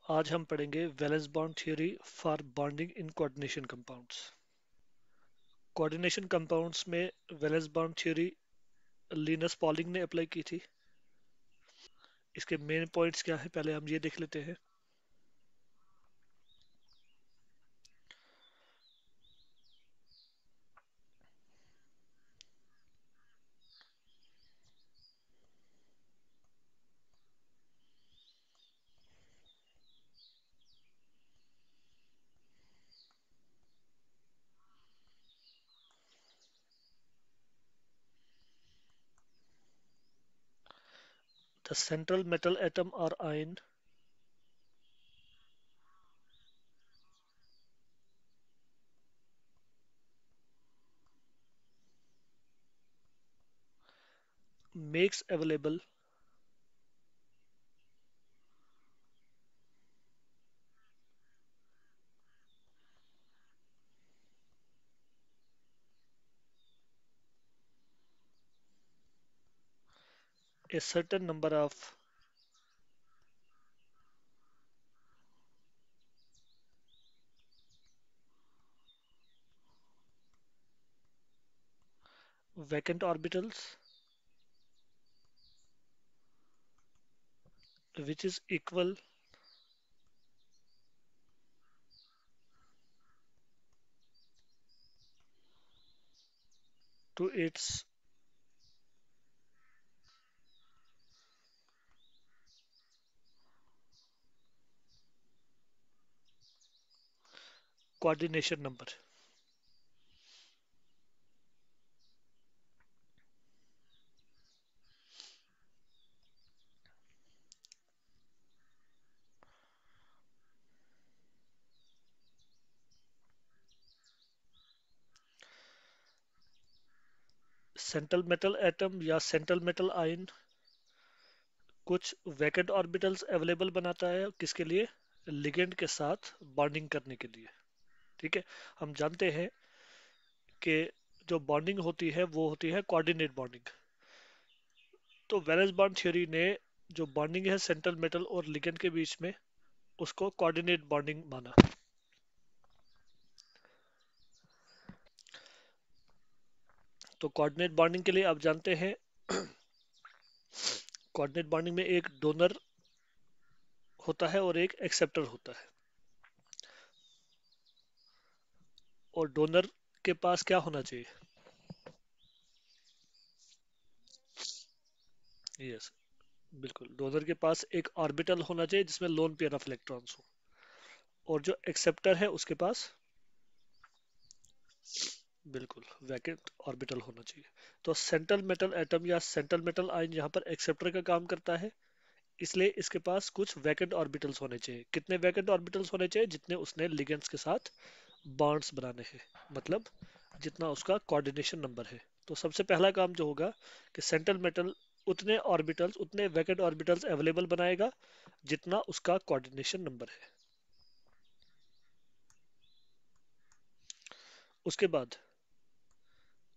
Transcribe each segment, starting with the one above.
आज हम पढ़ेंगे valence bond theory for bonding in coordination compounds. Coordination compounds में valence bond theory Linus Pauling ने अप्लाई की थी। इसके मेन पॉइंट्स क्या है, पहले हम ये देख लेते हैं। द सेंट्रल मेटल एटम और ion makes available a certain number of vacant orbitals which is equal to its coordination number। Central metal atom या सेंट्रल मेटल आयन कुछ वैकेंट ऑर्बिटल्स अवेलेबल बनाता है, किसके लिए? लिगेंड के साथ बॉन्डिंग करने के लिए। ठीक है। हम जानते हैं कि जो बॉन्डिंग होती है वो होती है कोऑर्डिनेट बॉन्डिंग। तो वैलेंस बॉन्ड थ्योरी ने जो बॉन्डिंग है सेंट्रल मेटल और लिगेंड के बीच में, उसको कोऑर्डिनेट बॉन्डिंग माना। तो कोऑर्डिनेट बॉन्डिंग के लिए आप जानते हैं, कोऑर्डिनेट बॉन्डिंग में एक डोनर होता है और एक एक्सेप्टर होता है। और डोनर के पास क्या होना चाहिए? यस, बिल्कुल, डोनर के पास एक ऑर्बिटल होना चाहिए जिसमें लोन पेयर ऑफ इलेक्ट्रॉन्स हो। और जो एक्सेप्टर है उसके पास बिल्कुल वैकेंट ऑर्बिटल होना चाहिए। तो सेंट्रल मेटल एटम या सेंट्रल मेटल आयन यहाँ पर एक्सेप्टर का काम करता है, इसलिए इसके पास कुछ वैकेंट ऑर्बिटल्स होने चाहिए। कितने वैकेंट ऑर्बिटल्स होने चाहिए? जितने उसने लिगेंड्स के साथ बॉन्ड्स बनाने हैं, मतलब जितना उसका कोऑर्डिनेशन नंबर है। तो सबसे पहला काम जो होगा कि सेंट्रल मेटल उतने ऑर्बिटल्स, उतने वैकेंट ऑर्बिटल्स अवेलेबल बनाएगा जितना उसका कोऑर्डिनेशन नंबर है। उसके बाद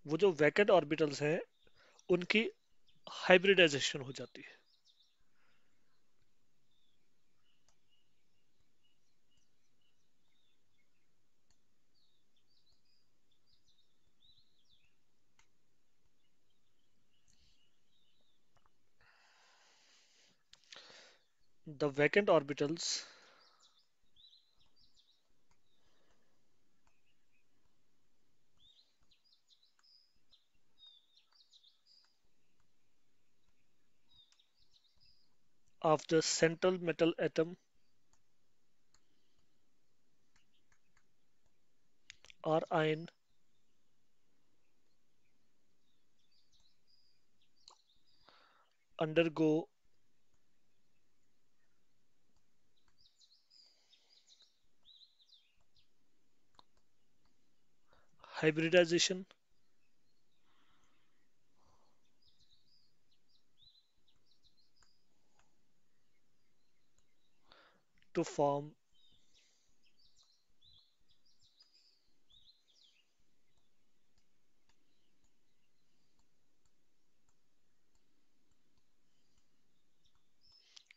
वो जो वैकेंट ऑर्बिटल्स हैं उनकी हाइब्रिडाइजेशन हो जाती है। The vacant orbitals of the central metal atom or ion undergo hybridization to form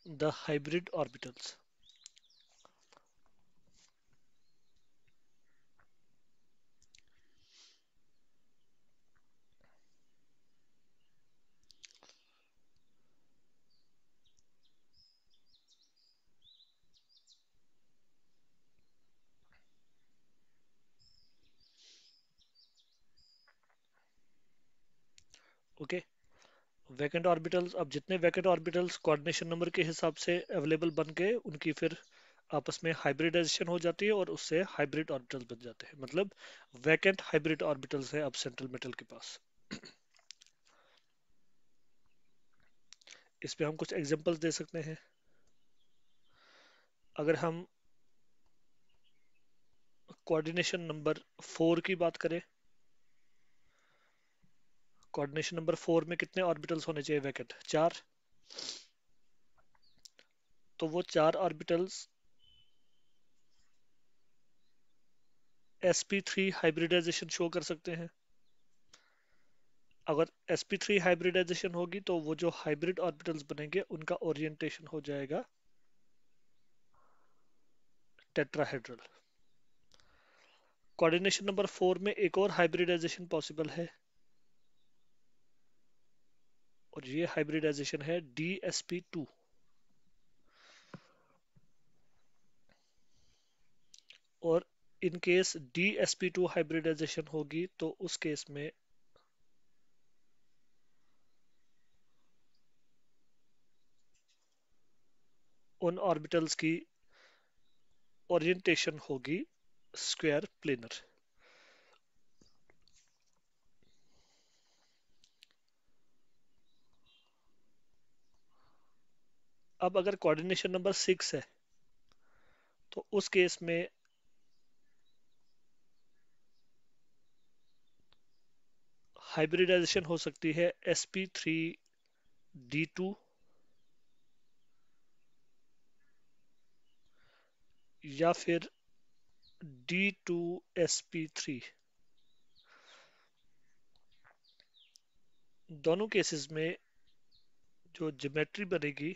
the hybrid orbitals। Okay. Vacant orbitals, अब जितने वैकेंट ऑर्बिटल्स कोऑर्डिनेशन नंबर के हिसाब से अवेलेबल बन के उनकी फिर आपस में हाइब्रिडाइजेशन हो जाती है और उससे हाइब्रिड ऑर्बिटल्स बन जाते हैं, मतलब वैकेंट हाइब्रिड ऑर्बिटल्स है अब सेंट्रल मेटल के पास। इस पे हम कुछ एग्जांपल्स दे सकते हैं। अगर हम कोऑर्डिनेशन नंबर 4 की बात करें, कोऑर्डिनेशन नंबर 4 में कितने ऑर्बिटल्स होने चाहिए वैकेंट? 4। तो वो 4 ऑर्बिटल्स sp3 हाइब्रिडाइजेशन शो कर सकते हैं। अगर sp3 हाइब्रिडाइजेशन होगी तो वो जो हाइब्रिड ऑर्बिटल्स बनेंगे उनका ओरिएंटेशन हो जाएगा टेट्राहेड्रल। कोऑर्डिनेशन नंबर 4 में एक और हाइब्रिडाइजेशन पॉसिबल है, और ये हाइब्रिडाइजेशन है dsp2। और इन केस dsp2 हाइब्रिडाइजेशन होगी तो उस केस में उन ऑर्बिटल्स की ओरिएंटेशन होगी स्क्वायर प्लेनर। अब अगर कोऑर्डिनेशन नंबर 6 है तो उस केस में हाइब्रिडाइजेशन हो सकती है sp3d2 या फिर d2sp3। दोनों केसेस में जो ज्योमेट्री बनेगी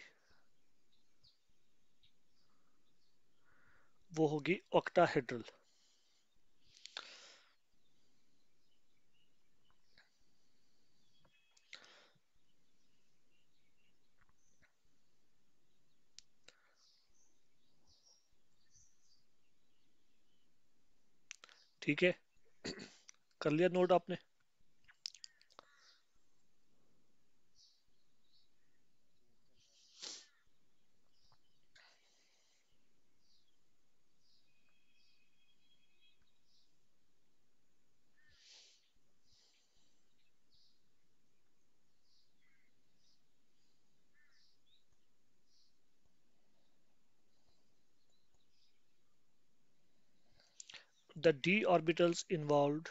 वो होगी ऑक्टाहेड्रल। ठीक है, कर लिया नोट आपने? The d orbitals involved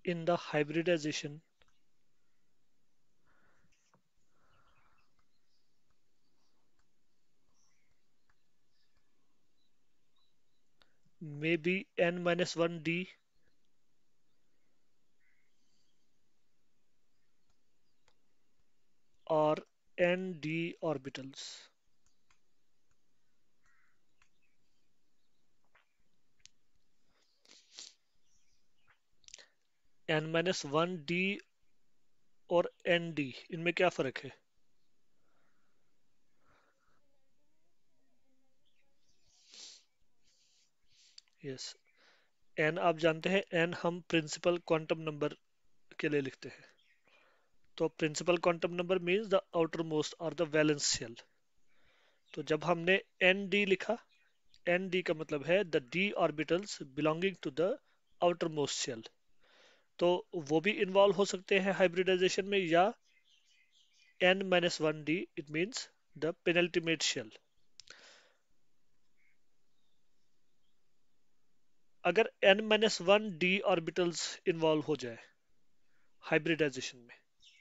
in the hybridization may be n-1d or nd orbitals. n-1d और nd, इनमें क्या फर्क है? यस, n आप जानते हैं, n हम प्रिंसिपल क्वांटम नंबर के लिए लिखते हैं। तो principal quantum number means the outermost और द वैलेंस शेल। तो जब हमने nd लिखा, nd का मतलब है the d orbitals belonging to the outermost shell. तो वो भी इन्वॉल्व हो सकते हैं हाइब्रिडाइजेशन में, या n-1d it means the penultimate shell. अगर n-1d ऑर्बिटल्स इन्वॉल्व हो जाए हाइब्रिडाइजेशन में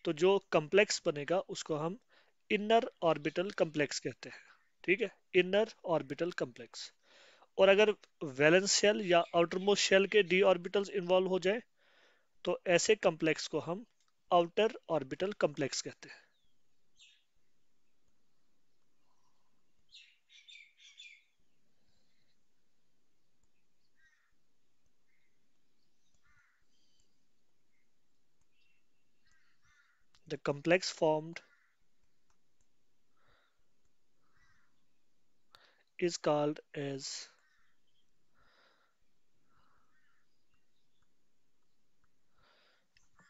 तो जो कम्प्लेक्स बनेगा उसको हम इनर ऑर्बिटल कम्प्लेक्स कहते हैं। ठीक है, इनर ऑर्बिटल कम्प्लेक्स। और अगर वैलेंस शेल या आउटर मोस्ट शेल के डी ऑर्बिटल्स इन्वॉल्व हो जाए तो ऐसे कम्प्लेक्स को हम आउटर ऑर्बिटल कम्प्लेक्स कहते हैं। The complex formed is called as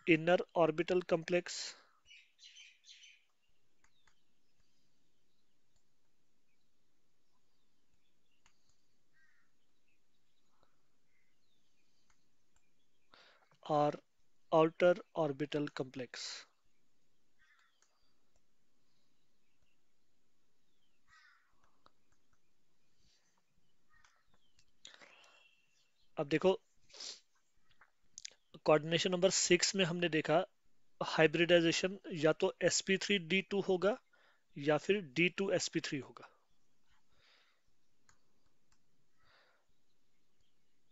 inner orbital complex or outer orbital complex. अब देखो, कोऑर्डिनेशन नंबर 6 में हमने देखा हाइब्रिडाइजेशन या तो sp3d2 होगा या फिर d2sp3 होगा।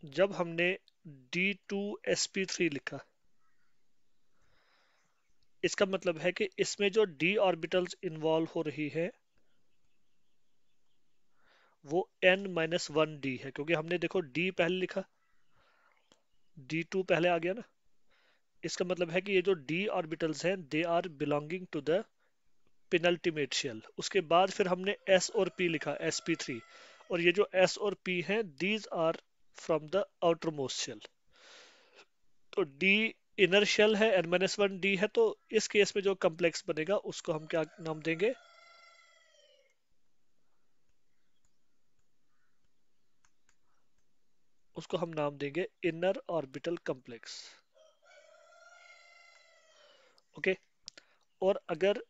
जब हमने d2sp3 लिखा, इसका मतलब है कि इसमें जो d ऑर्बिटल्स इन्वॉल्व हो रही है वो n-1d है, क्योंकि हमने देखो d पहले लिखा, d2 पहले आ गया ना। इसका मतलब है कि ये जो d ऑर्बिटल्स हैं they are belonging to the penultimate shell. उसके बाद फिर हमने s और p लिखा, sp3, और ये जो s और p हैं these are from the outermost shell. तो d इनर शेल है, n-1d है, तो इस केस में जो कम्प्लेक्स बनेगा उसको हम क्या नाम देंगे? उसको हम नाम देंगे इनर ऑर्बिटल कम्प्लेक्स। ओके। और अगर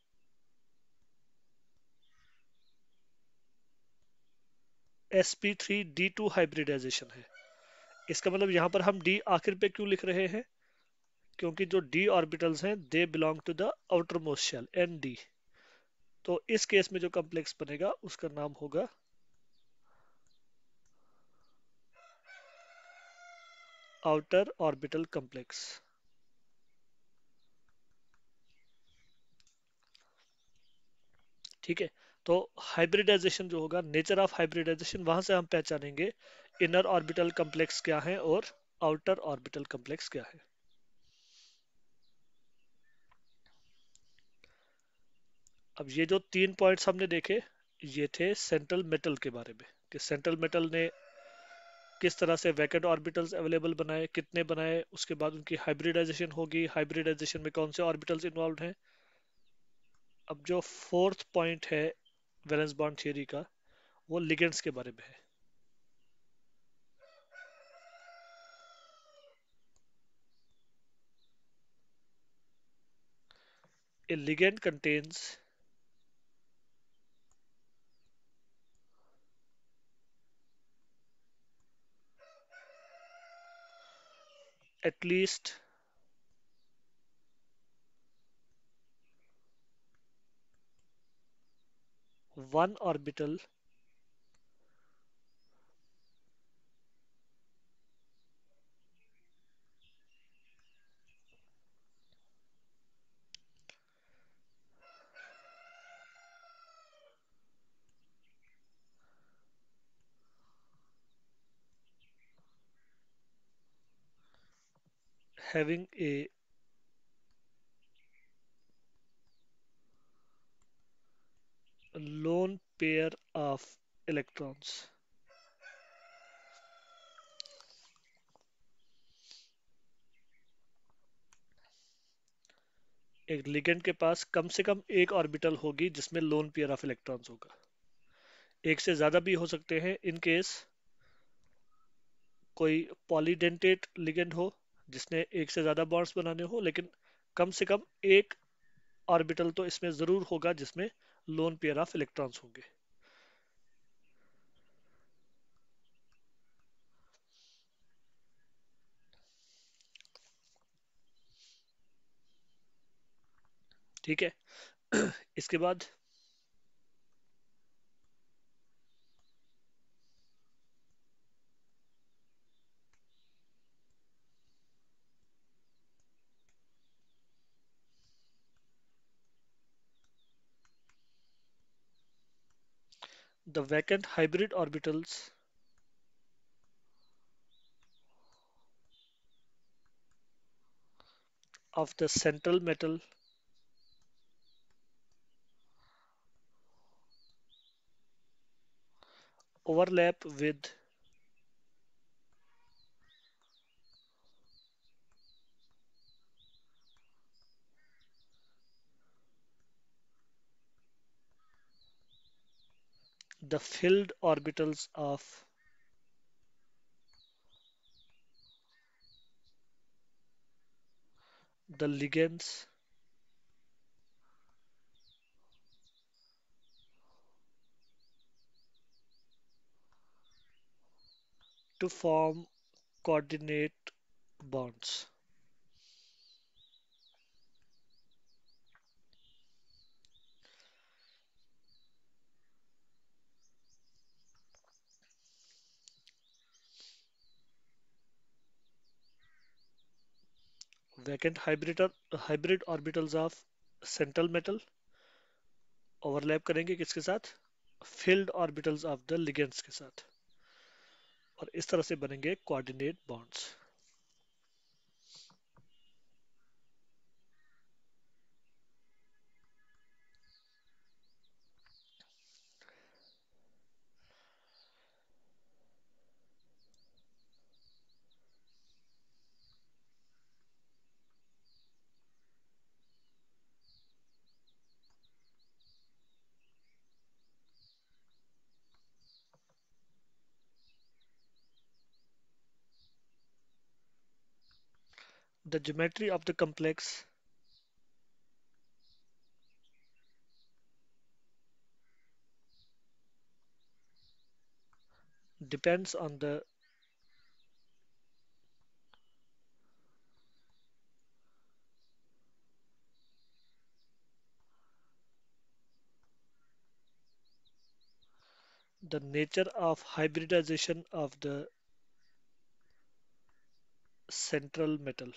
sp3d2 हाइब्रिडाइजेशन है, इसका मतलब यहाँ पर हम d आखिर पे क्यों लिख रहे हैं? क्योंकि जो d ऑर्बिटल्स हैं they belong to the outermost shell nd। तो इस केस में जो कॉम्प्लेक्स बनेगा उसका नाम होगा आउटर ऑर्बिटल कॉम्प्लेक्स। ठीक है। तो हाइब्रिडाइजेशन जो होगा, नेचर ऑफ हाइब्रिडाइजेशन, वहां से हम पहचानेंगे इनर ऑर्बिटल कॉम्प्लेक्स क्या है और आउटर ऑर्बिटल कॉम्प्लेक्स क्या है। अब ये जो 3 पॉइंट्स हमने देखे, ये थे सेंट्रल मेटल के बारे में, कि सेंट्रल मेटल ने किस तरह से वैकेंट ऑर्बिटल्स अवेलेबल बनाए, कितने बनाए, उसके बाद उनकी हाइब्रिडाइजेशन होगी, हाइब्रिडाइजेशन में कौन से ऑर्बिटल्स इन्वॉल्व हैं। अब जो फोर्थ पॉइंट है वैलेंस बॉन्ड थियरी का, वो लिगेंड्स के बारे में है। A ligand contains at least one orbital having a lone pair of electrons। एक लिगेंड के पास कम से कम एक ऑर्बिटल होगी जिसमें लोन पेयर ऑफ इलेक्ट्रॉन्स होगा। एक से ज्यादा भी हो सकते हैं इन केस कोई पॉलीडेंटेट लिगेंड हो जिसने एक से ज्यादा बॉन्ड्स बनाने हो, लेकिन कम से कम एक ऑर्बिटल तो इसमें जरूर होगा जिसमें लोन पेयर ऑफ इलेक्ट्रॉन्स होंगे। ठीक है। इसके बाद the vacant hybrid orbitals of the central metal overlap with the filled orbitals of the ligands to form coordinate bonds. Vacant hybrid orbitals of central metal overlap करेंगे किसके साथ? Field orbitals of the ligands के साथ, और इस तरह से बनेंगे coordinate bonds. The geometry of the complex depends on the nature of hybridization of the central metal.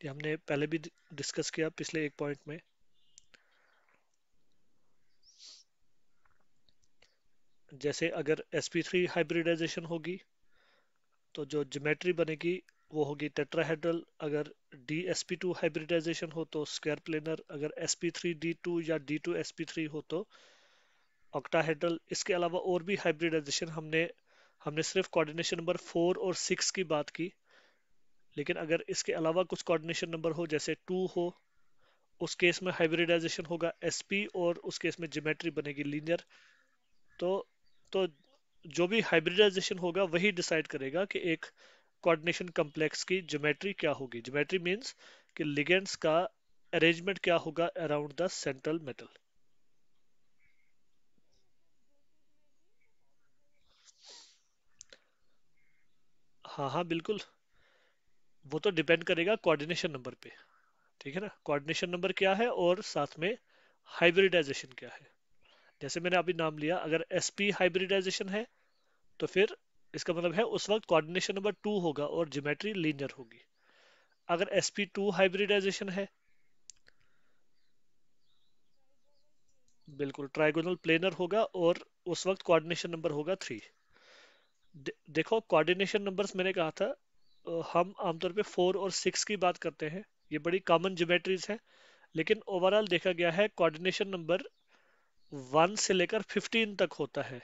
ये हमने पहले भी डिस्कस किया पिछले एक पॉइंट में. जैसे अगर sp3 हाइब्रिडाइजेशन होगी तो जो ज्योमेट्री बनेगी वो होगी टेट्राहेड्रल. अगर dsp2 हाइब्रिडाइजेशन हो तो स्क्वायर प्लेनर. अगर sp3d2 या d2sp3 हो तो ऑक्टाहेड्रल. इसके अलावा और भी हाइब्रिडाइजेशन हमने हमने सिर्फ कोऑर्डिनेशन नंबर 4 और 6 की बात की. लेकिन अगर इसके अलावा कुछ कोऑर्डिनेशन नंबर हो जैसे 2 हो, उस केस में हाइब्रिडाइजेशन होगा sp और उस केस में ज्योमेट्री बनेगी लीनियर. तो तो जो भी हाइब्रिडाइजेशन होगा वही डिसाइड करेगा कि एक कोऑर्डिनेशन कॉम्प्लेक्स की ज्योमेट्री क्या होगी. ज्योमेट्री मींस कि लिगेंड्स का अरेंजमेंट क्या होगा अराउंड द सेंट्रल मेटल. हाँ हाँ बिल्कुल. वो तो डिपेंड करेगा कोऑर्डिनेशन नंबर पे. ठीक है ना. कोऑर्डिनेशन नंबर क्या है और साथ में हाइब्रिडाइजेशन क्या है. जैसे मैंने अभी नाम लिया, अगर sp हाइब्रिडाइजेशन है तो फिर इसका मतलब है उस वक्त कोऑर्डिनेशन नंबर 2 होगा और ज्योमेट्री लीनियर होगी. अगर sp2 हाइब्रिडाइजेशन है, बिल्कुल ट्राइगोनल प्लेनर होगा और उस वक्त कोऑर्डिनेशन नंबर होगा 3. देखो कोऑर्डिनेशन नंबर्स मैंने कहा था, हम आमतौर पे 4 और 6 की बात करते हैं. ये बड़ी कॉमन ज्योमेट्रीज है. लेकिन ओवरऑल देखा गया है कोऑर्डिनेशन नंबर 1 से लेकर 15 तक होता है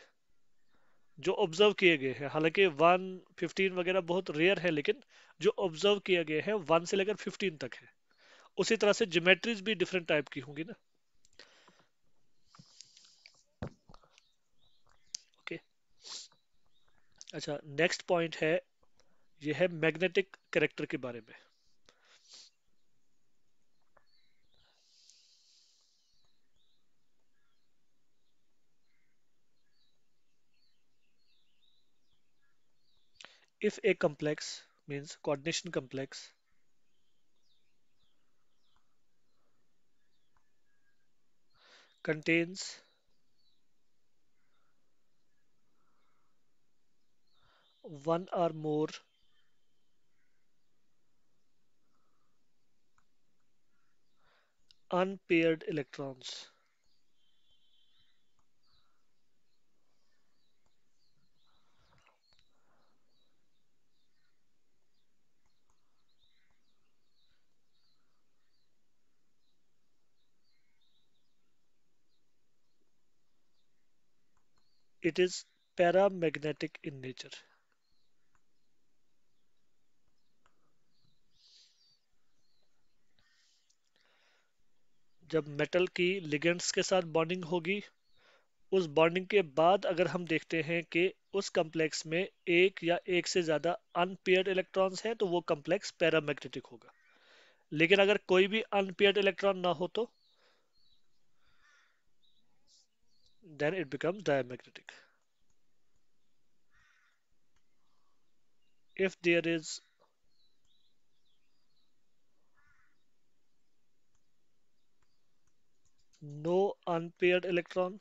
जो ऑब्जर्व किए गए हैं. हालांकि 1 15 वगैरह बहुत रेयर है, लेकिन जो ऑब्जर्व किए गए हैं 1 से लेकर 15 तक है. उसी तरह से ज्योमेट्रीज भी डिफरेंट टाइप की होंगी ना. ओके. अच्छा, नेक्स्ट पॉइंट है, ये है मैग्नेटिक कैरेक्टर के बारे में. If a complex means coordination complex contains one or more unpaired electrons, it is paramagnetic in nature. जब मेटल की लिगेंड्स के साथ बॉन्डिंग होगी, उस बॉन्डिंग के बाद अगर हम देखते हैं कि उस कॉम्प्लेक्स में एक या एक से ज्यादा अनपेयर्ड इलेक्ट्रॉन्स हैं तो वो कॉम्प्लेक्स पैरामैग्नेटिक होगा। लेकिन अगर कोई भी अनपेयर्ड इलेक्ट्रॉन ना हो तो then it becomes diamagnetic. If there is no unpaired electron,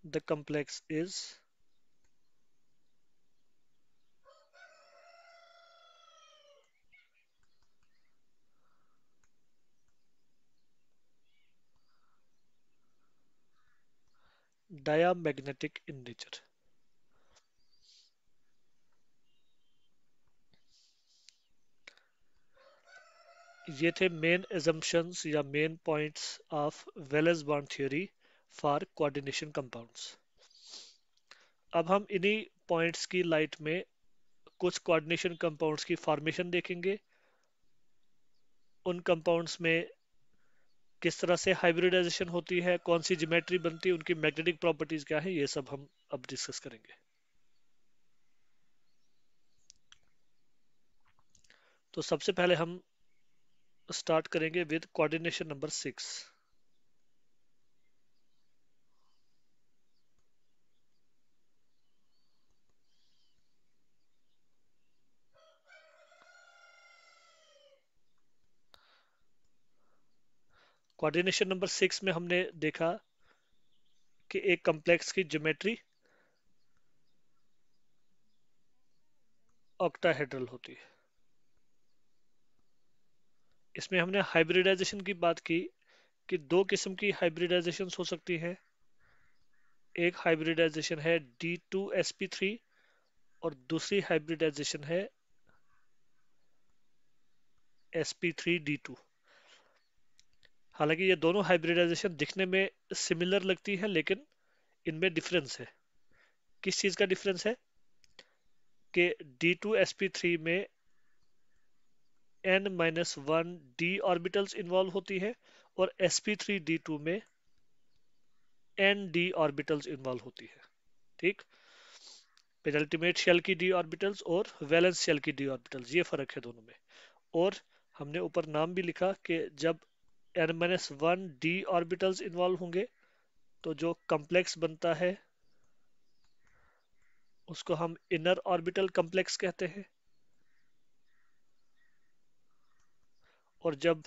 the complex is diamagnetic in nature। ये थे मेन assumptions या main points of valence bond theory for coordination compounds. अब हम इन्हीं पॉइंट्स की लाइट में कुछ कोऑर्डिनेशन कंपाउंड्स की फॉर्मेशन देखेंगे, उन कंपाउंड्स में किस तरह से हाइब्रिडाइजेशन होती है, कौन सी ज्योमेट्री बनती है, उनकी मैग्नेटिक प्रॉपर्टीज क्या है, ये सब हम अब डिस्कस करेंगे। तो सबसे पहले हम स्टार्ट करेंगे with coordination number 6। Coordination number 6 में हमने देखा कि एक कॉम्प्लेक्स की ज्योमेट्री ऑक्टाहेड्रल होती है। इसमें हमने हाइब्रिडाइजेशन की बात की कि दो किस्म की हाइब्रिडाइजेशन हो सकती है। एक हाइब्रिडाइजेशन है D2sp3 और दूसरी हाइब्रिडाइजेशन है sp3d2। हालांकि ये दोनों हाइब्रिडाइजेशन दिखने में सिमिलर लगती है लेकिन इनमें डिफरेंस है। किस चीज का डिफरेंस है कि D2sp3 में n-1 d ऑर्बिटल्स इन्वॉल्व होती है और sp3d2 में n d ऑर्बिटल्स इन्वॉल्व होती है। ठीक, पेनल्टीमेट शेल की d ऑर्बिटल्स और वैलेंस शेल की d ऑर्बिटल्स, ये फर्क है दोनों में। और हमने ऊपर नाम भी लिखा कि जब n-1 d ऑर्बिटल्स इन्वॉल्व होंगे तो जो कॉम्प्लेक्स बनता है उसको हम इनर ऑर्बिटल कॉम्प्लेक्स कहते हैं। और जब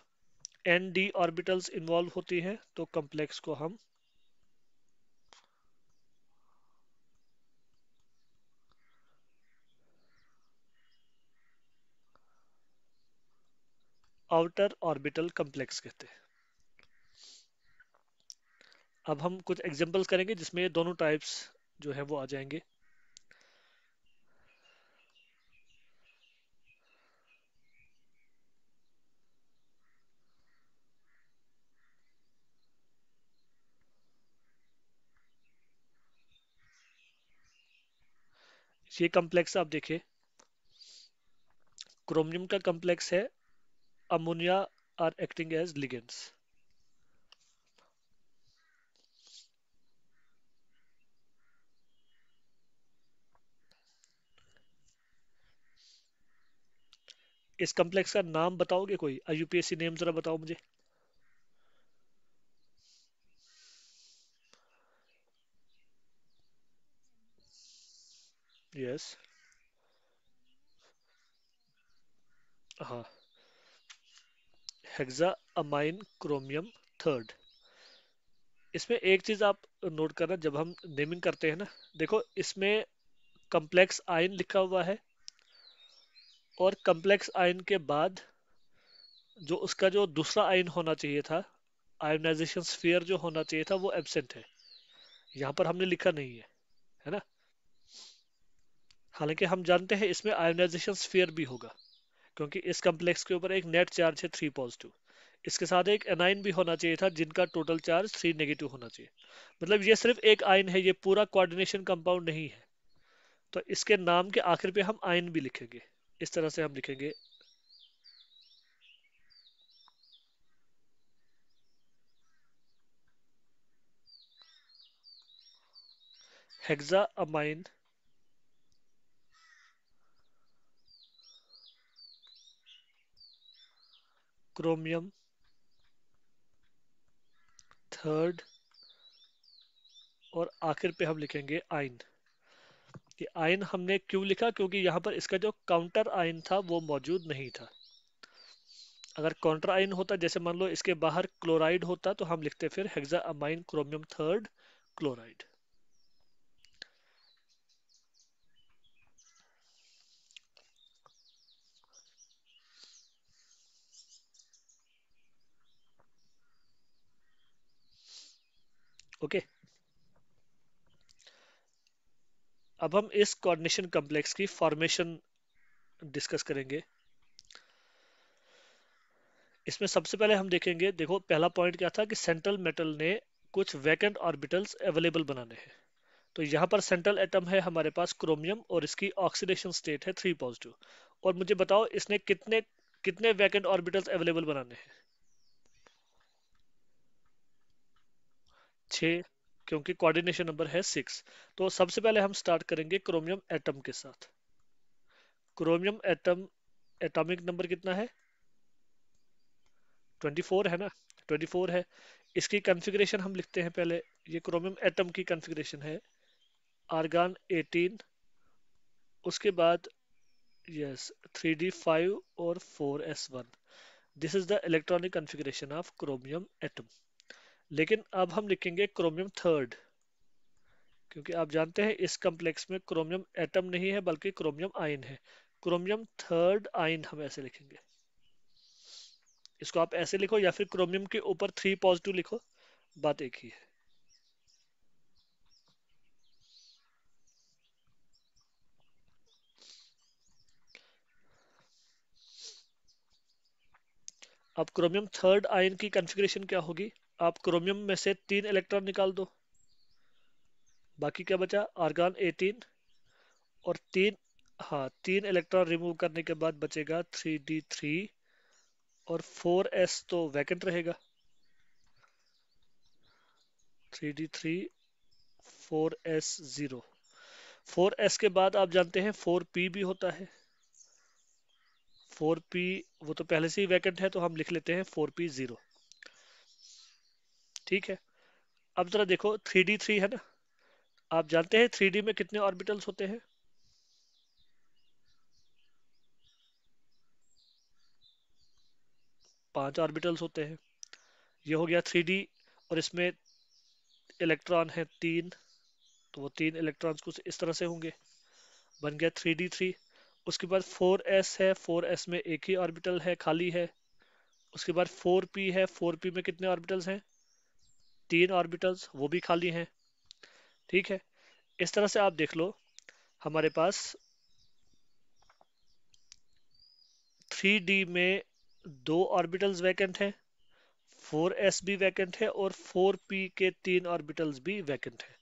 एन डी ऑर्बिटल्स इन्वॉल्व होती हैं तो कॉम्प्लेक्स को हम आउटर ऑर्बिटल कॉम्प्लेक्स कहते हैं। अब हम कुछ एग्जांपल्स करेंगे जिसमें ये दोनों टाइप्स जो है वो आ जाएंगे। ये कॉम्प्लेक्स आप देखिए, क्रोमियम का कॉम्प्लेक्स है, ammonia are acting as ligands. इस कॉम्प्लेक्स का नाम बताओगे कोई, आईयूपीएसी नेम जरा बताओ मुझे। यस, हाँ, हेक्सा अमाइन क्रोमियम थर्ड। इसमें एक चीज आप नोट करना, जब हम नेमिंग करते हैं ना, देखो इसमें कॉम्प्लेक्स आयन लिखा हुआ है और कॉम्प्लेक्स आयन के बाद जो उसका जो दूसरा आयन होना चाहिए था, आयोनाइजेशन स्फीयर जो होना चाहिए था, वो एब्सेंट है। यहाँ पर हमने लिखा नहीं है ना। हालांकि हम जानते हैं इसमें आयोनाइजेशन स्फीयर भी होगा, क्योंकि इस कम्प्लेक्स के ऊपर एक नेट चार्ज है 3 पॉजिटिव। इसके साथ एक एनाइन भी होना चाहिए था जिनका टोटल चार्ज 3 नेगेटिव होना चाहिए। मतलब ये सिर्फ एक आयन है, ये पूरा कोऑर्डिनेशन कंपाउंड नहीं है। तो इसके नाम के आखिर पे हम आयन भी लिखेंगे। इस तरह से हम लिखेंगे हेक्सा अमाइन क्रोमियम थर्ड, और आखिर पे हम लिखेंगे आयन। ये आयन हमने क्यों लिखा, क्योंकि यहाँ पर इसका जो काउंटर आयन था वो मौजूद नहीं था। अगर काउंटर आयन होता, जैसे मान लो इसके बाहर क्लोराइड होता, तो हम लिखते फिर hexa amine chromium third chloride. Okay. अब हम इस कोऑर्डिनेशन कॉम्प्लेक्स की फॉर्मेशन डिस्कस करेंगे। इसमें सबसे पहले हम देखेंगे, देखो पहला पॉइंट क्या था कि सेंट्रल मेटल ने कुछ वैकेंट ऑर्बिटल्स अवेलेबल बनाने हैं। तो यहाँ पर सेंट्रल एटम है हमारे पास क्रोमियम, और इसकी ऑक्सीडेशन स्टेट है 3 पॉजिटिव। और मुझे बताओ इसने कितने कितने वैकेंट ऑर्बिटल्स अवेलेबल बनाने हैं? 6, क्योंकि कोऑर्डिनेशन नंबर है 6। तो सबसे पहले हम स्टार्ट करेंगे क्रोमियम एटम के साथ। क्रोमियम एटम एटॉमिक नंबर कितना है? 24 है ना? 24 है। इसकी कॉन्फ़िगरेशन हम लिखते हैं पहले। ये क्रोमियम एटम की कॉन्फ़िगरेशन है, आर्गन 18, उसके बाद यस 3d5 और 4s1। This is the electronic configuration of chromium atom. लेकिन अब हम लिखेंगे क्रोमियम थर्ड, क्योंकि आप जानते हैं इस कॉम्प्लेक्स में क्रोमियम एटम नहीं है बल्कि क्रोमियम आयन है। क्रोमियम थर्ड आयन हम ऐसे लिखेंगे। इसको आप ऐसे लिखो या फिर क्रोमियम के ऊपर 3 पॉजिटिव लिखो, बात एक ही है। अब क्रोमियम थर्ड आयन की कॉन्फ़िगरेशन क्या होगी? आप क्रोमियम में से 3 इलेक्ट्रॉन निकाल दो, बाकी क्या बचा? आर्गन 18 और 3, हाँ 3 इलेक्ट्रॉन रिमूव करने के बाद बचेगा 3d3, और 4s तो वैकेंट रहेगा। 3d3 4s0। 4s के बाद आप जानते हैं 4p भी होता है। 4p वो तो पहले से ही वैकेंट है, तो हम लिख लेते हैं 4p0। ठीक है। अब जरा देखो 3d3 है ना? आप जानते हैं 3d में कितने ऑर्बिटल्स होते हैं? 5 ऑर्बिटल्स होते हैं। ये हो गया 3d, और इसमें इलेक्ट्रॉन है 3, तो वो 3 इलेक्ट्रॉन्स कुछ इस तरह से होंगे। बन गया 3d3। उसके बाद 4s है, 4s में एक ही ऑर्बिटल है, खाली है। उसके बाद 4p है, 4p में कितने ऑर्बिटल्स हैं? 3 ऑर्बिटल्स, वो भी खाली हैं। ठीक है। इस तरह से आप देख लो, हमारे पास 3d में 2 ऑर्बिटल्स वैकेंट हैं, 4s भी वैकेंट है, और 4p के 3 ऑर्बिटल्स भी वैकेंट है।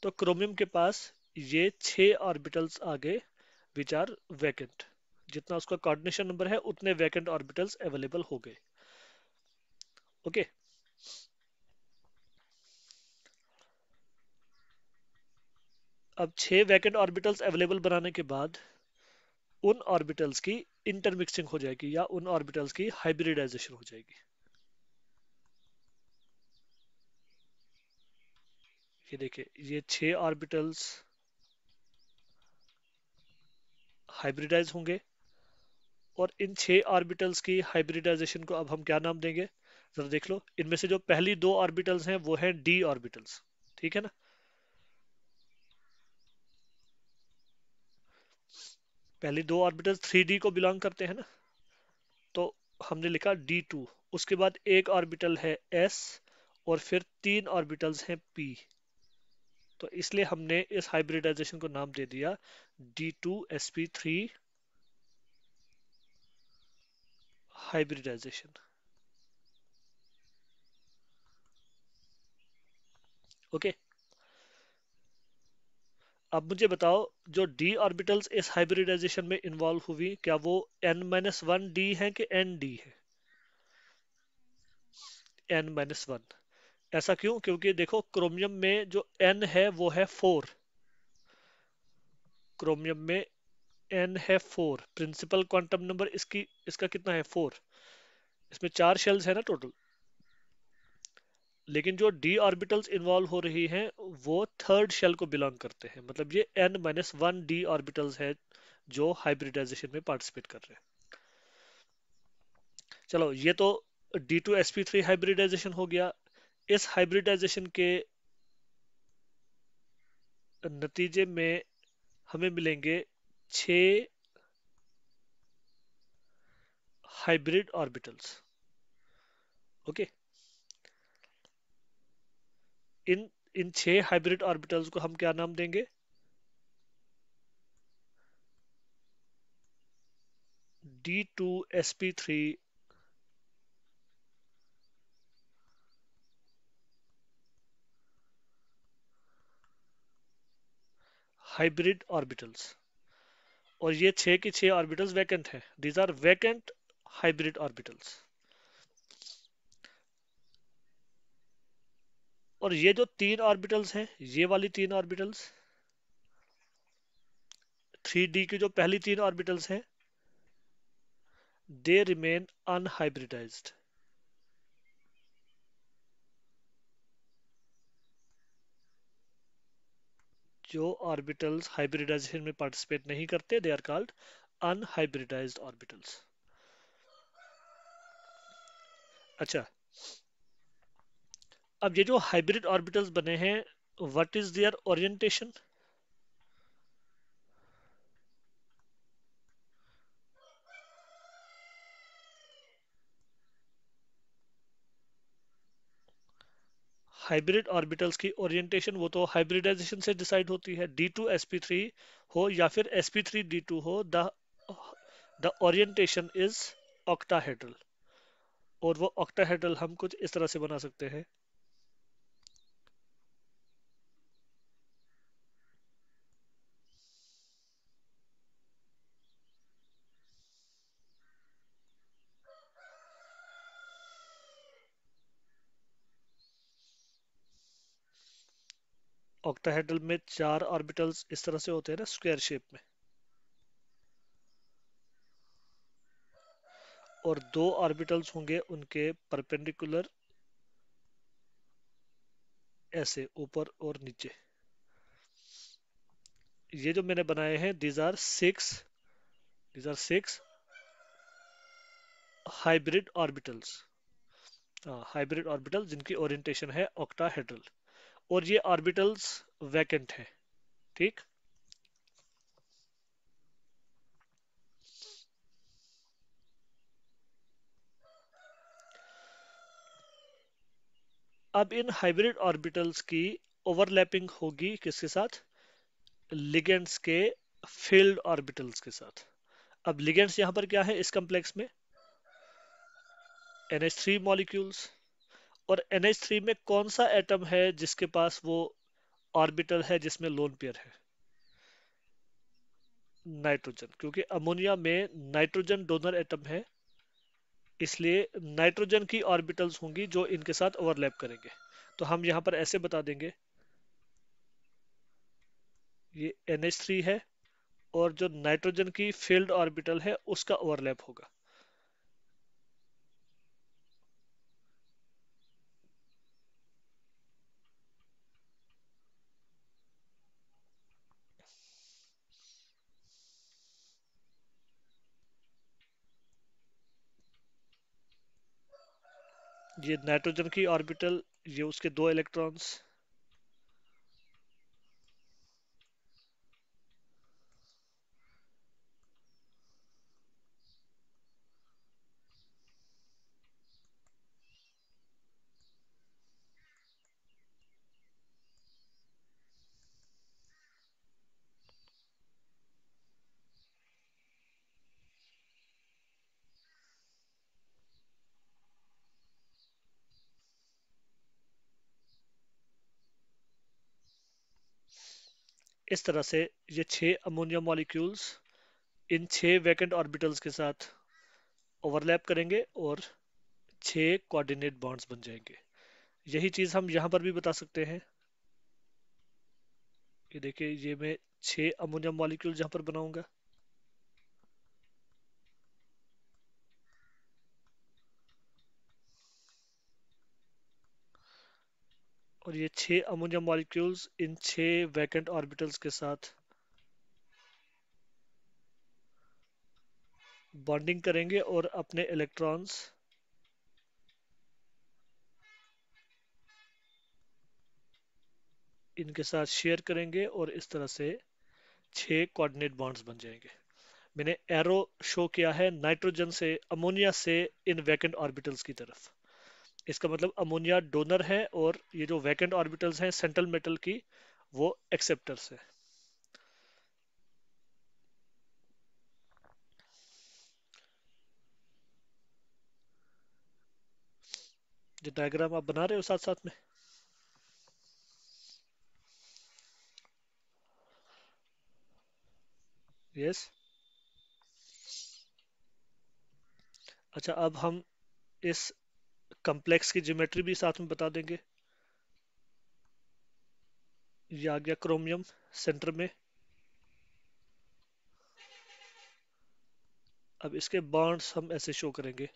तो क्रोमियम के पास ये 6 ऑर्बिटल्स आ गए विच आर वैकेंट। जितना उसका कोऑर्डिनेशन नंबर है उतने वैकेंट ऑर्बिटल्स अवेलेबल हो गए। ओके। अब 6 वैकेंट ऑर्बिटल्स अवेलेबल बनाने के बाद उन ऑर्बिटल्स की इंटरमिक्सिंग हो जाएगी, या उन ऑर्बिटल्स की हाइब्रिडाइजेशन हो जाएगी। ये देखिए, ये 6 ऑर्बिटल्स हाइब्रिडाइज होंगे, और इन 6 ऑर्बिटल्स की हाइब्रिडाइजेशन को अब हम क्या नाम देंगे? जरा देख लो, इनमें से जो पहली 2 ऑर्बिटल्स हैं वो हैं डी ऑर्बिटल्स। ठीक है ना? पहली 2 ऑर्बिटल्स 3d को बिलोंग करते हैं ना, तो हमने लिखा D2। उसके बाद एक ऑर्बिटल है s, और फिर 3 ऑर्बिटल्स हैं p। तो इसलिए हमने इस हाइब्रिडाइजेशन को नाम दे दिया D2sp3 हाइब्रिडाइजेशन। ओके, अब मुझे बताओ, जो डी ऑर्बिटल्स इस हाइब्रिडाइजेशन में इन्वॉल्व हुई, क्या वो n-1 डी है कि एन डी है? n-1। ऐसा क्यों? क्योंकि देखो, क्रोमियम में जो n है वो है 4। क्रोमियम में n है 4, प्रिंसिपल क्वांटम नंबर इसकी इसका कितना है? 4। इसमें 4 शेल्स है ना टोटल। लेकिन जो डी ऑर्बिटल्स इन्वॉल्व हो रही हैं वो थर्ड शेल को बिलोंग करते हैं, मतलब ये n-1 डी ऑर्बिटल्स है जो हाइब्रिडाइजेशन में पार्टिसिपेट कर रहे हैं। चलो, ये तो D2sp3 हाइब्रिडाइजेशन हो गया। इस हाइब्रिडाइजेशन के नतीजे में हमें मिलेंगे 6 हाइब्रिड ऑर्बिटल्स। ओके, इन इन 6 हाइब्रिड ऑर्बिटल्स को हम क्या नाम देंगे? D2sp3 hybrid orbitals. और ये 6 की 6 ऑर्बिटल्स वैकेंट हैं, these are vacant hybrid orbitals. और ये जो 3 ऑर्बिटल्स हैं, ये वाली 3 ऑर्बिटल्स, 3D की जो पहली 3 ऑर्बिटल्स हैं, दे रिमेन अनहाइब्रिडाइज्ड। जो ऑर्बिटल्स हाइब्रिडाइजेशन में पार्टिसिपेट नहीं करते, they are called unhybridised orbitals. अच्छा, अब ये जो हाइब्रिड ऑर्बिटल्स बने हैं, what is their orientation? Hybrid orbitals की ओरिएंटेशन वो तो हाइब्रिडाइजेशन से डिसाइड होती है। D2sp3 हो या फिर sp3d2 हो, द ओरिएंटेशन इज ऑक्टाहेड्रल। और वो ऑक्टाहेड्रल हम कुछ इस तरह से बना सकते हैं। ऑक्टाहेड्रल में 4 ऑर्बिटल्स इस तरह से होते हैं ना, स्क्वायर शेप में। और 2 ऑर्बिटल्स होंगे उनके परपेंडिकुलर, ऐसे ऊपर और नीचे। ये जो मैंने बनाए हैं, these are 6 hybrid orbitals. Hybrid orbital जिनकी ओरिएंटेशन है ऑक्टाहेड्रल। और ये ऑर्बिटल्स वैकेंट हैं। ठीक, अब इन हाइब्रिड ऑर्बिटल्स की ओवरलैपिंग होगी किसके साथ? लिगेंड्स के फील्ड ऑर्बिटल्स के साथ। अब लिगेंड्स यहां पर क्या है इस कॉम्प्लेक्स में? NH3 molecules. और NH3 में कौन सा एटम है जिसके पास वो ऑर्बिटल है जिसमें लोन पेयर है? नाइट्रोजन, क्योंकि अमोनिया में नाइट्रोजन डोनर एटम है, इसलिए नाइट्रोजन की ऑर्बिटल्स होंगी जो इनके साथ ओवरलैप करेंगे। तो हम यहाँ पर ऐसे बता देंगे, ये NH3 है और जो नाइट्रोजन की फील्ड ऑर्बिटल है उसका ओवरलैप होगा। ये नाइट्रोजन की ऑर्बिटल, ये उसके 2 इलेक्ट्रॉन्स। इस तरह से ये 6 ammonia molecules in 6 vacant orbitals के साथ ओवरलैप करेंगे और 6 कोऑर्डिनेट बॉन्ड्स बन जाएंगे। यही चीज हम यहाँ पर भी बता सकते हैं। ये देखिए, ये मैं 6 अमोनिया मॉलिक्यूल यहाँ पर बनाऊंगा और ये 6 ammonia molecules in 6 vacant orbitals के साथ बॉन्डिंग करेंगे और अपने इलेक्ट्रॉन्स इनके साथ शेयर करेंगे और इस तरह से 6 कोऑर्डिनेट बॉन्ड्स बन जाएंगे। मैंने एरो शो किया है नाइट्रोजन से, अमोनिया से इन वैकेंट ऑर्बिटल्स की तरफ। इसका मतलब अमोनिया डोनर है और ये जो वैकेंट ऑर्बिटल्स हैं सेंट्रल मेटल की, वो एक्सेप्टर्स है। जो डायग्राम आप बना रहे हो साथ साथ में। यस। अच्छा, अब हम इस कम्प्लेक्स की ज्योमेट्री भी साथ में बता देंगे। ये आ गया क्रोमियम सेंटर में। अब इसके बॉन्ड्स हम ऐसे शो करेंगे।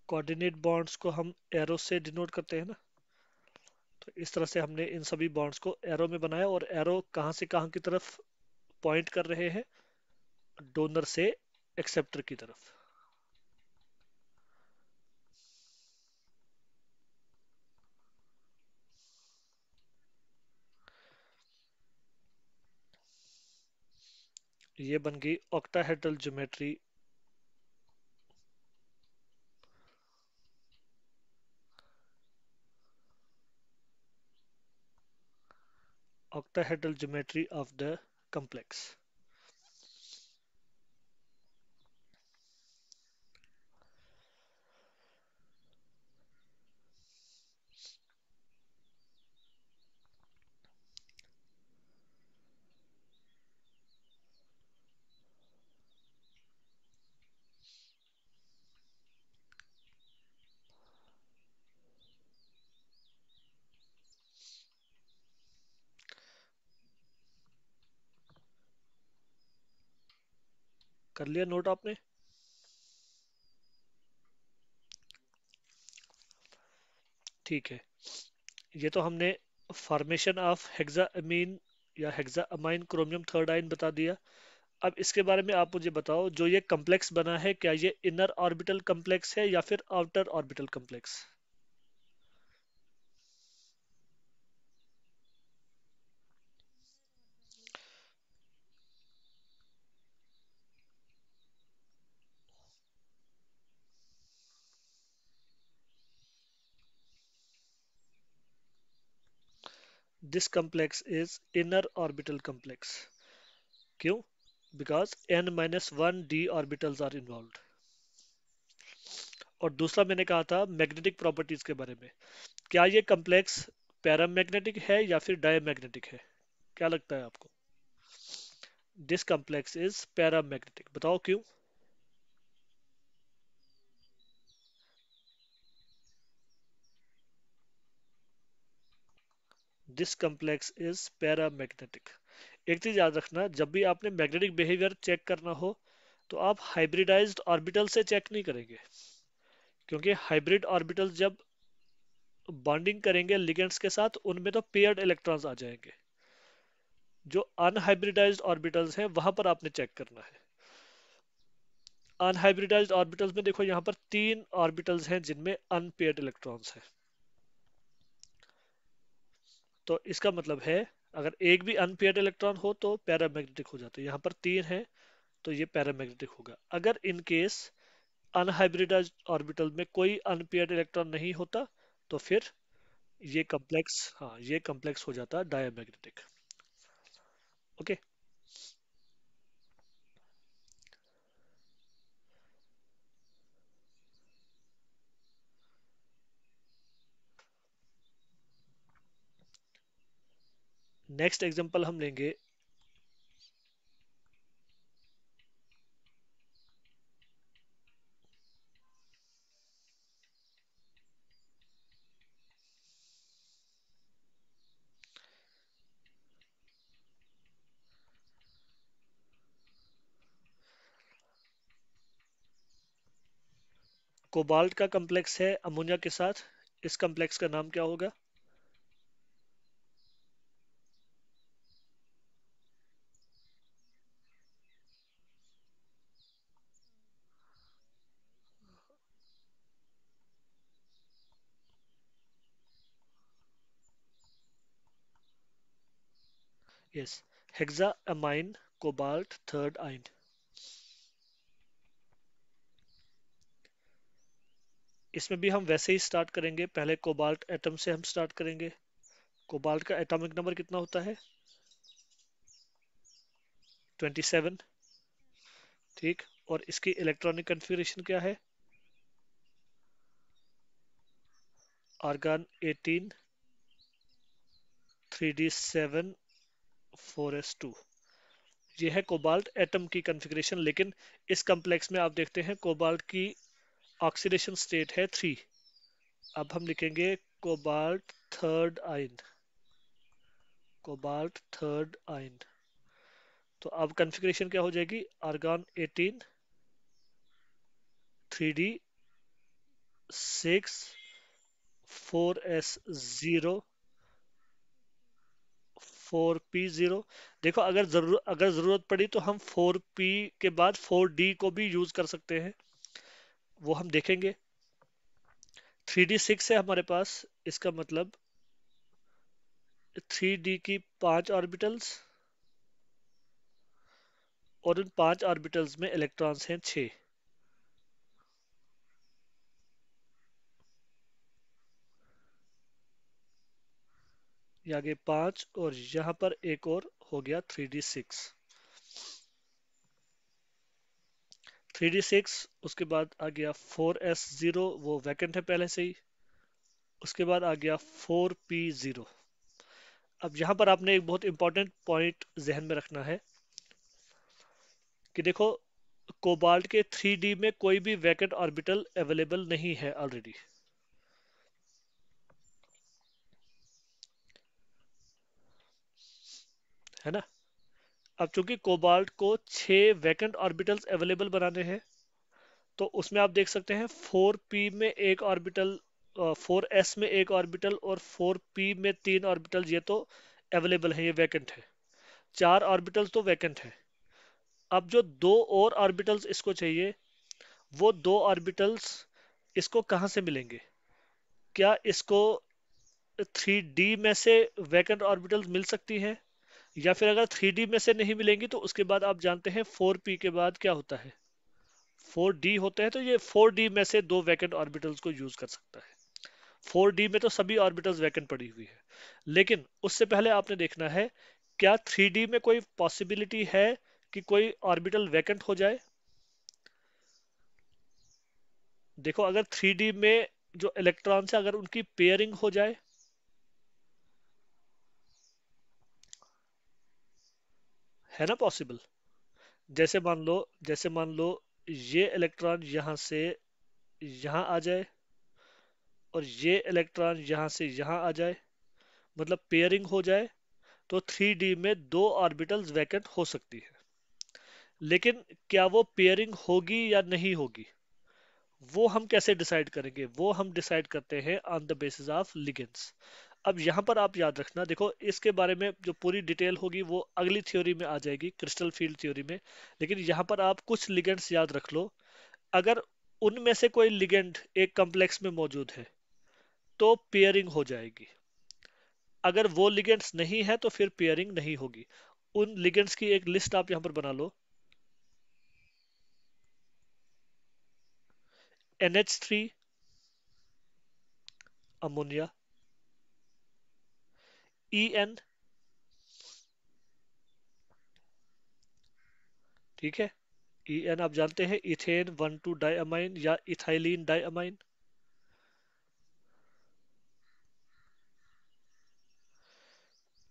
कोऑर्डिनेट बॉन्ड्स को हम एरो से डिनोट करते हैं ना। तो इस तरह से हमने इन सभी बॉन्ड्स को एरो में बनाया और एरो कहाँ से कहाँ की तरफ पॉइंट कर रहे हैं, डोनर से एक्सेप्टर की तरफ। ये बन गई octahedral geometry. Octahedral geometry of the complex। कर लिया नोट आपने? ठीक है। ये तो हमने फॉर्मेशन ऑफ हेक्साअमीन या हेक्साअमाइन क्रोमियम थर्ड आयन बता दिया। अब इसके बारे में आप मुझे बताओ, जो ये कम्प्लेक्स बना है, क्या ये इनर ऑर्बिटल कम्प्लेक्स है या फिर outer orbital complex? This complex is inner orbital complex. क्यों? Because n-1 d orbitals are involve. और दूसरा मैंने कहा था मैग्नेटिक प्रॉपर्टीज के बारे में। क्या ये कम्प्लेक्स पैरामैग्नेटिक है या फिर डायमैग्नेटिक है? क्या लगता है आपको? This complex is paramagnetic. बताओ क्यों? This complex is paramagnetic. एक चीज याद रखना, जब भी आपने मैग्नेटिक बिहेवियर चेक करना हो तो आप हाइब्रिडाइज्ड ऑर्बिटल से चेक नहीं करेंगे, क्योंकि हाइब्रिड ऑर्बिटल्स जब बॉन्डिंग करेंगे लिगेंड्स के साथ, उनमें तो पेयर्ड इलेक्ट्रॉन्स आ जाएंगे। जो अनहाइब्रिडाइज्ड ऑर्बिटल्स हैं वहां पर आपने चेक करना है। अनहाइब्रिडाइज्ड ऑर्बिटल्स में देखो, यहाँ पर 3 ऑर्बिटल्स हैं जिनमें अनपेयर्ड इलेक्ट्रॉन्स हैं। तो इसका मतलब है अगर एक भी अनपेयर्ड इलेक्ट्रॉन हो तो पैरामैग्नेटिक हो जाता है। यहाँ पर तीन है तो ये पैरामैग्नेटिक होगा। अगर इन केस अनहाइब्रिडाइज्ड ऑर्बिटल में कोई अनपेयर्ड इलेक्ट्रॉन नहीं होता तो फिर ये कम्प्लेक्स, हाँ ये कम्प्लेक्स हो जाता है डायमैग्नेटिक। ओके। नेक्स्ट एग्जांपल हम लेंगे कोबाल्ट का कम्प्लेक्स है अमोनिया के साथ। इस कम्प्लेक्स का नाम क्या होगा? Yes, hexa amine cobalt third आइन। इसमें भी हम वैसे ही स्टार्ट करेंगे, पहले कोबाल्ट एटम से हम स्टार्ट करेंगे। कोबाल्ट का एटॉमिक नंबर कितना होता है? 27। ठीक। और इसकी इलेक्ट्रॉनिक कन्फिग्रेशन क्या है? Argon 18, 3d7, 4s2। ये है कोबाल्ट एटम की कन्फिग्रेशन। लेकिन इस कम्प्लेक्स में आप देखते हैं कोबाल्ट की ऑक्सीडेशन स्टेट है 3। अब हम लिखेंगे कोबाल्ट थर्ड आइन। कोबाल्ट थर्ड आइन। तो अब कन्फिग्रेशन क्या हो जाएगी? Argon 18, 3d6, 4s0, 4p0। देखो अगर जरूरत पड़ी तो हम 4p के बाद 4d को भी यूज कर सकते हैं, वो हम देखेंगे। 3d6 है हमारे पास, इसका मतलब 3d की 5 ऑर्बिटल्स, और उन 5 ऑर्बिटल्स में इलेक्ट्रॉन्स हैं 6। ये आगे 5 और यहाँ पर एक और हो गया 3d6। 3d6 उसके बाद आ गया 4s0, वो वैकेंट है पहले से ही। उसके बाद आ गया 4p0। अब यहाँ पर आपने एक बहुत इंपॉर्टेंट पॉइंट जहन में रखना है कि देखो कोबाल्ट के 3d में कोई भी वैकेंट ऑर्बिटल अवेलेबल नहीं है ऑलरेडी, है ना। अब चूंकि कोबाल्ट को 6 वैकेंट ऑर्बिटल्स अवेलेबल बनाने हैं, तो उसमें आप देख सकते हैं 4p में एक ऑर्बिटल, 4s में एक ऑर्बिटल और 4p में 3 ऑर्बिटल, ये तो अवेलेबल है, ये वैकेंट है। 4 ऑर्बिटल्स तो वैकेंट है। अब जो दो और ऑर्बिटल्स इसको चाहिए, वो 2 ऑर्बिटल्स इसको कहाँ से मिलेंगे? क्या इसको 3d में से वैकेंट ऑर्बिटल्स मिल सकती हैं? या फिर अगर 3d में से नहीं मिलेंगी तो उसके बाद आप जानते हैं 4p के बाद क्या होता है? 4d होता है। तो ये 4d में से 2 वैकेंट ऑर्बिटल्स को यूज कर सकता है। 4d में तो सभी ऑर्बिटल्स वैकेंट पड़ी हुई है। लेकिन उससे पहले आपने देखना है क्या 3d में कोई पॉसिबिलिटी है कि कोई ऑर्बिटल वैकेंट हो जाए। देखो अगर 3d में जो इलेक्ट्रॉन है अगर उनकी पेयरिंग हो जाए, है ना पॉसिबल। जैसे मान लो ये इलेक्ट्रॉन यहां से यहां आ जाए और ये इलेक्ट्रॉन यहां से यहां आ जाए, मतलब पेयरिंग हो जाए, तो 3d में 2 ऑर्बिटल्स वैकेंट हो सकती है। लेकिन क्या वो पेयरिंग होगी या नहीं होगी, वो हम कैसे डिसाइड करेंगे? वो हम डिसाइड करते हैं on the basis of ligands. अब यहाँ पर आप याद रखना, देखो इसके बारे में जो पूरी डिटेल होगी वो अगली थ्योरी में आ जाएगी, क्रिस्टल फील्ड थ्योरी में। लेकिन यहाँ पर आप कुछ लिगेंड्स याद रख लो। अगर उनमें से कोई लिगेंड एक कॉम्प्लेक्स में मौजूद है तो पेयरिंग हो जाएगी। अगर वो लिगेंड्स नहीं है तो फिर पेयरिंग नहीं होगी। उन लिगेंड्स की एक लिस्ट आप यहां पर बना लो। NH3 अमोनिया, EN, ठीक है, EN आप जानते हैं, इथेन 1,2 डाइअमाइन या इथाइलिन डाइअमाइन।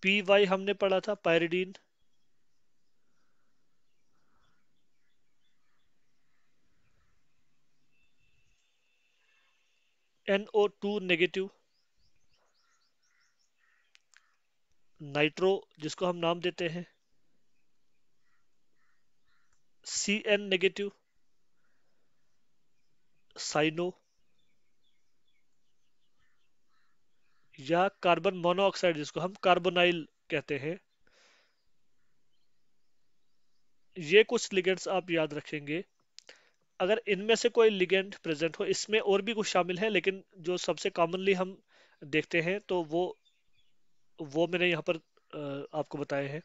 PY हमने पढ़ा था, पायरिडीन। NO2 नेगेटिव, नाइट्रो जिसको हम नाम देते हैं, CN नेगेटिव, साइनो, या कार्बन मोनोऑक्साइड जिसको हम कार्बोनाइल कहते हैं। ये कुछ लिगेंड्स आप याद रखेंगे। अगर इनमें से कोई लिगेंड प्रेजेंट हो, इसमें और भी कुछ शामिल है लेकिन जो सबसे कॉमनली हम देखते हैं तो वो मैंने यहाँ पर आपको बताए हैं।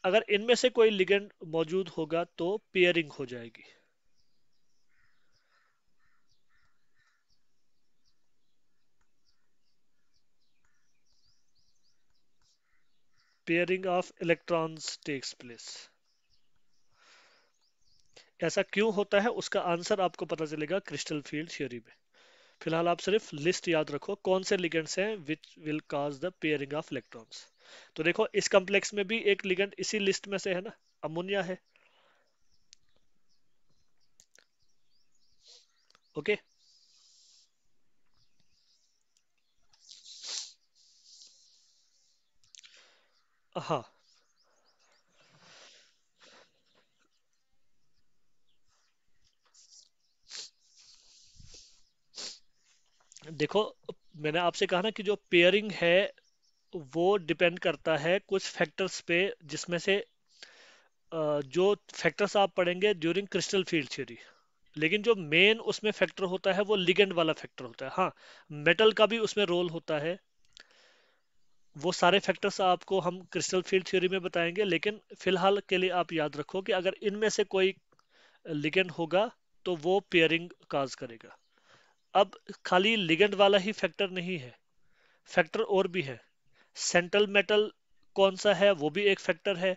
अगर इनमें से कोई लिगेंड मौजूद होगा तो पेयरिंग हो जाएगी। Pairing of electrons takes place. ऐसा क्यों होता है उसका आंसर आपको पता चलेगा क्रिस्टल फील्ड थ्योरी में। फिलहाल आप सिर्फ लिस्ट याद रखो कौन से लिगेंड्स हैं which will cause the pairing of electrons. तो देखो इस कॉम्प्लेक्स में भी एक लिगेंड इसी लिस्ट में से है ना, अमोनिया है। ओके। हाँ, देखो मैंने आपसे कहा ना कि जो पेयरिंग है वो डिपेंड करता है कुछ फैक्टर्स पे, जिसमें से जो फैक्टर्स आप पढ़ेंगे ड्यूरिंग क्रिस्टल फील्ड थ्योरी। लेकिन जो मेन उसमें फैक्टर होता है वो लिगेंड वाला फैक्टर होता है। हाँ, मेटल का भी उसमें रोल होता है। वो सारे फैक्टर्स आपको हम क्रिस्टल फील्ड थ्योरी में बताएंगे, लेकिन फिलहाल के लिए आप याद रखो कि अगर इनमें से कोई लिगेंड होगा तो वो पेयरिंग काज करेगा। अब खाली लिगेंड वाला ही फैक्टर नहीं है, फैक्टर और भी है। सेंट्रल मेटल कौन सा है वो भी एक फैक्टर है।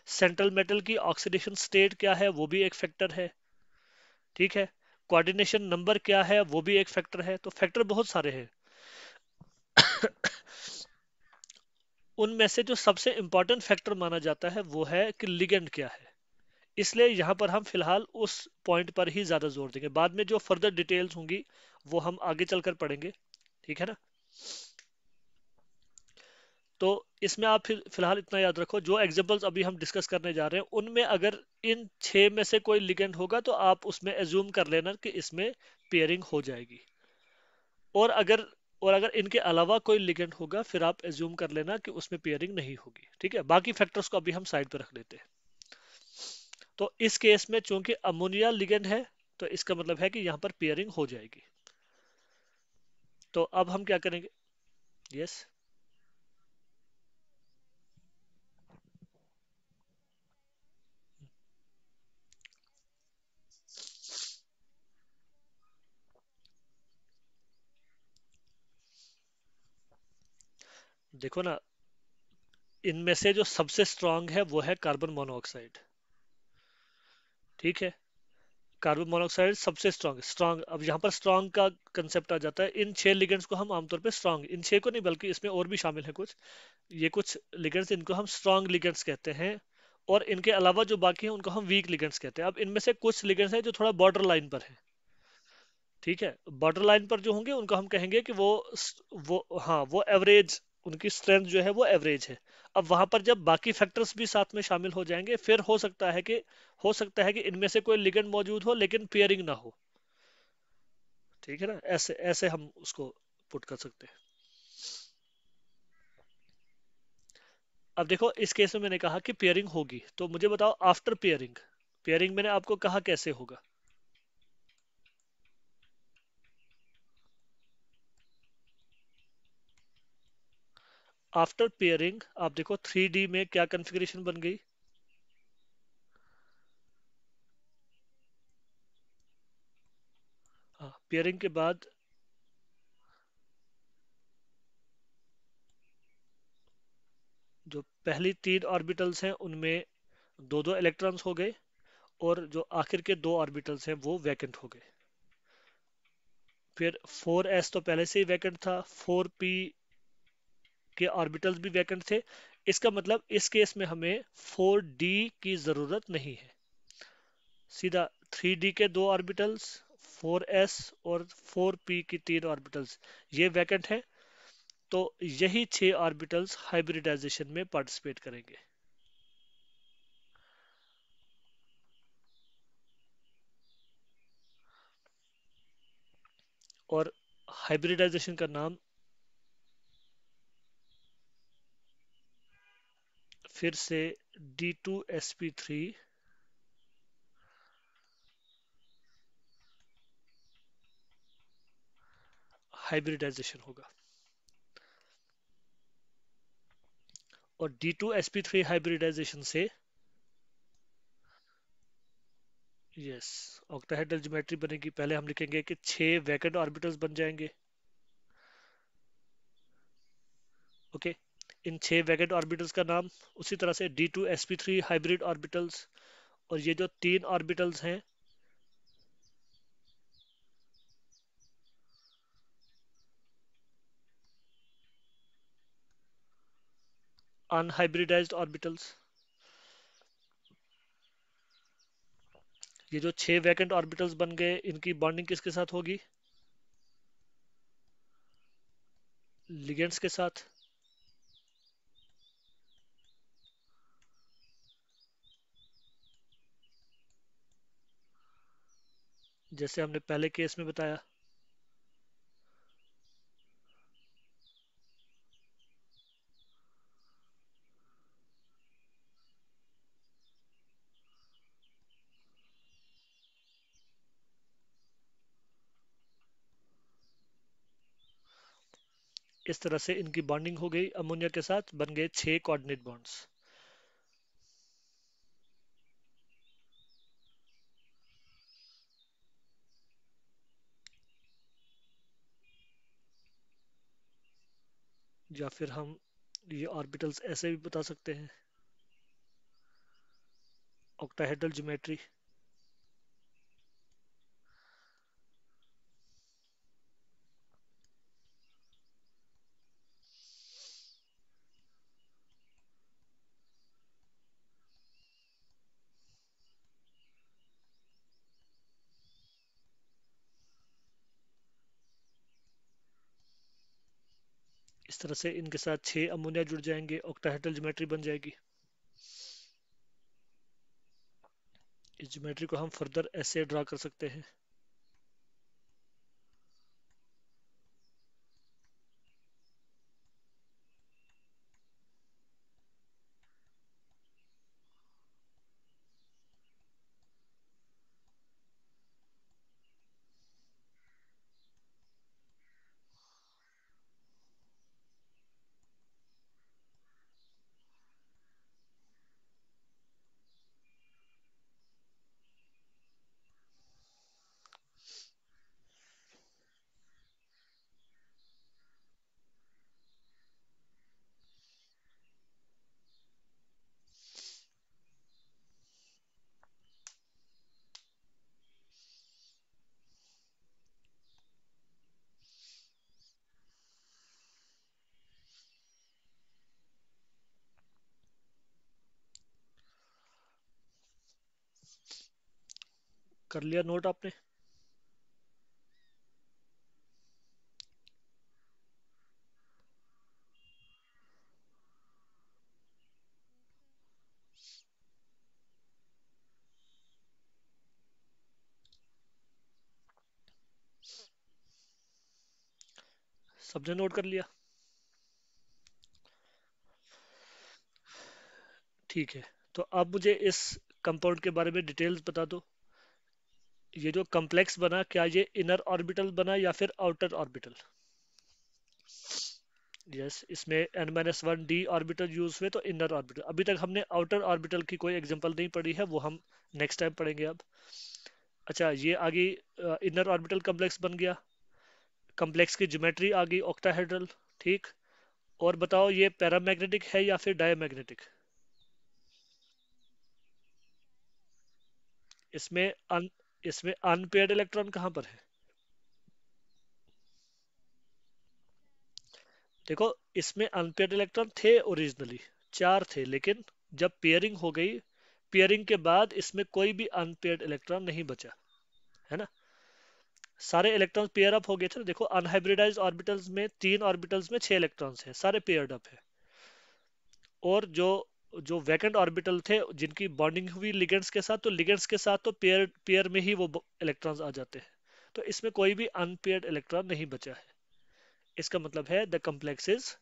सेंट्रल मेटल की ऑक्सीडेशन स्टेट क्या है वो भी एक फैक्टर है। ठीक है, कोऑर्डिनेशन नंबर क्या है वो भी एक फैक्टर है। तो फैक्टर बहुत सारे हैं। उनमें से जो सबसे इंपॉर्टेंट फैक्टर माना जाता है वो है कि लिगेंड क्या है। इसलिए यहां पर हम फिलहाल उस पॉइंट पर ही ज्यादा जोर देंगे, बाद में जो फर्दर डिटेल्स होंगी वो हम आगे चलकर पढ़ेंगे। ठीक है ना। तो इसमें आप फिर फिलहाल इतना याद रखो, जो एग्जांपल्स अभी हम डिस्कस करने जा रहे हैं उनमें अगर इन छह में से कोई लिगेंड होगा तो आप उसमें एज्यूम कर लेना कि इसमें पेयरिंग हो जाएगी। और अगर और अगर इनके अलावा कोई लिगेंड होगा फिर आप एज्यूम कर लेना कि उसमें पेयरिंग नहीं होगी। ठीक है, बाकी फैक्टर्स को अभी हम साइड पर रख देते हैं। तो इस केस में चूंकि अमोनिया लिगेंड है तो इसका मतलब है कि यहाँ पर पेयरिंग हो जाएगी। तो अब हम क्या करेंगे। यस, देखो ना, इनमें से जो सबसे स्ट्रांग है वो है कार्बन मोनोऑक्साइड। ठीक है, कार्बन मोनोऑक्साइड सबसे स्ट्रांग स्ट्रांग। अब यहाँ पर स्ट्रांग का कंसेप्ट आ जाता है। इन छह लिगेंड्स को हम आमतौर पे स्ट्रांग, इन छह को नहीं बल्कि इसमें और भी शामिल है कुछ, ये कुछ लिगेंड्स इनको हम स्ट्रांग लिगेंड्स कहते हैं। और इनके अलावा जो बाकी हैं उनको हम वीक लिगेंड्स कहते हैं। अब इनमें से कुछ लिगेंड्स हैं जो थोड़ा बॉर्डर लाइन पर है। ठीक है, बॉर्डर लाइन पर जो होंगे उनको हम कहेंगे कि वो हाँ वो एवरेज, उनकी स्ट्रेंथ जो है वो एवरेज है। अब वहां पर जब बाकी फैक्टर्स भी साथ में शामिल हो जाएंगे फिर हो सकता है कि इनमें से कोई लिगेंड मौजूद हो लेकिन पेयरिंग ना हो। ठीक है ना, ऐसे ऐसे हम उसको पुट कर सकते हैं। अब देखो इस केस में मैंने कहा कि पेयरिंग होगी, तो मुझे बताओ आफ्टर पेयरिंग, पेयरिंग मैंने आपको कहा कैसे होगा। आफ्टर पेयरिंग आप देखो 3D में क्या कॉन्फ़िगरेशन बन गई। हाँ, पेयरिंग के बाद जो पहली 3 ऑर्बिटल्स हैं उनमें दो दो इलेक्ट्रॉन्स हो गए, और जो आखिर के 2 ऑर्बिटल्स हैं वो वैकेंट हो गए। फिर 4s तो पहले से ही वैकेंट था, 4p के ऑर्बिटल्स भी वैकेंट थे। इसका मतलब इस केस में हमें 4d की जरूरत नहीं है। सीधा 3d के 2 ऑर्बिटल्स, 4s और 4p की 3 ऑर्बिटल्स ये वैकेंट है। तो यही 6 ऑर्बिटल्स हाइब्रिडाइजेशन में पार्टिसिपेट करेंगे। और हाइब्रिडाइजेशन का नाम फिर से D2sp3 हाइब्रिडाइजेशन होगा। और D2sp3 हाइब्रिडाइजेशन से यस ऑक्टाहेड्रल ज्योमेट्री बनेगी। पहले हम लिखेंगे कि 6 वैकेंट ऑर्बिटल्स बन जाएंगे। ओके, इन 6 वैकेंट ऑर्बिटल्स का नाम उसी तरह से D2sp3 हाइब्रिड ऑर्बिटल्स। और ये जो 3 ऑर्बिटल्स हैं अनहाइब्रिडाइज्ड ऑर्बिटल्स। ये जो 6 वैकेंट ऑर्बिटल्स बन गए इनकी बॉन्डिंग किसके साथ होगी? लिगेंड्स के साथ। जैसे हमने पहले केस में बताया। इस तरह से इनकी बॉन्डिंग हो गई, अमोनिया के साथ बन गए 6 कोऑर्डिनेट बॉन्ड्स। या फिर हम ये ऑर्बिटल्स ऐसे भी बता सकते हैं, ऑक्टाहेड्रल ज्योमेट्री। इस तरह से इनके साथ 6 अमोनिया जुड़ जाएंगे, ऑक्टाहेड्रल ज्योमेट्री बन जाएगी। इस ज्योमेट्री को हम फर्दर ऐसे ड्रा कर सकते हैं। कर लिया नोट आपने? सबने नोट कर लिया? ठीक है। तो अब मुझे इस कंपाउंड के बारे में डिटेल्स बता दो। ये जो कॉम्प्लेक्स बना, क्या ये इनर ऑर्बिटल बना या फिर आउटर ऑर्बिटल? यस, इसमें n-1 d ऑर्बिटल यूज हुए तो इनर ऑर्बिटल। अभी तक हमने आउटर ऑर्बिटल की कोई एग्जांपल नहीं पढ़ी है, वो हम नेक्स्ट टाइम पढ़ेंगे अब। अच्छा, ये आगे इनर ऑर्बिटल कॉम्प्लेक्स बन गया। कॉम्प्लेक्स की ज्योमेट्री आ गई ऑक्टाहेड्रल। ठीक। और बताओ ये पैरामैग्नेटिक है या फिर डायमैग्नेटिक? इसमें अन इसमें अनपेयर्ड इलेक्ट्रॉन कहाँ पर है? देखो, इसमें अनपेयर्ड इलेक्ट्रॉन थे ओरिजिनली, चार थे, लेकिन जब पेयरिंग हो गई, पेयरिंग के बाद इसमें कोई भी अनपेयर्ड इलेक्ट्रॉन नहीं बचा, है ना। सारे इलेक्ट्रॉन्स पेयर अप हो गए थे ना। देखो, अनहाइब्रिडाइज्ड ऑर्बिटल्स में, तीन ऑर्बिटल्स में छह इलेक्ट्रॉन्स हैं, सारे पेयर्ड अप है। और जो जो वैकेंट ऑर्बिटल थे जिनकी बॉन्डिंग हुई लिगेंड्स के साथ, तो लिगेंड्स के साथ तो पेयर पेयर में ही वो इलेक्ट्रॉन्स आ जाते हैं। तो इसमें कोई भी अनपेयर्ड इलेक्ट्रॉन नहीं बचा है। इसका मतलब है the complex is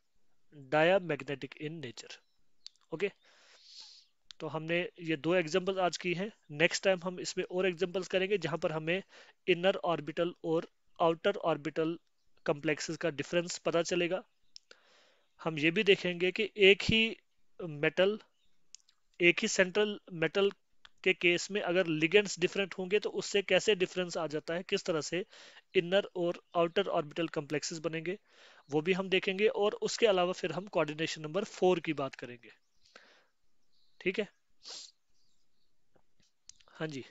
diamagnetic in nature. Okay. तो हमने ये दो एग्जांपल आज की हैं। नेक्स्ट टाइम हम इसमें और एग्जांपल्स करेंगे जहां पर हमें इनर ऑर्बिटल और आउटर ऑर्बिटल कॉम्प्लेक्सेस का डिफरेंस पता चलेगा। हम ये भी देखेंगे कि मेटल एक ही सेंट्रल मेटल के केस में अगर लिगेंड्स डिफरेंट होंगे तो उससे कैसे डिफरेंस आ जाता है, किस तरह से इनर और आउटर ऑर्बिटल कॉम्प्लेक्सेस बनेंगे, वो भी हम देखेंगे। और उसके अलावा फिर हम कोऑर्डिनेशन नंबर 4 की बात करेंगे। ठीक है। हाँ जी।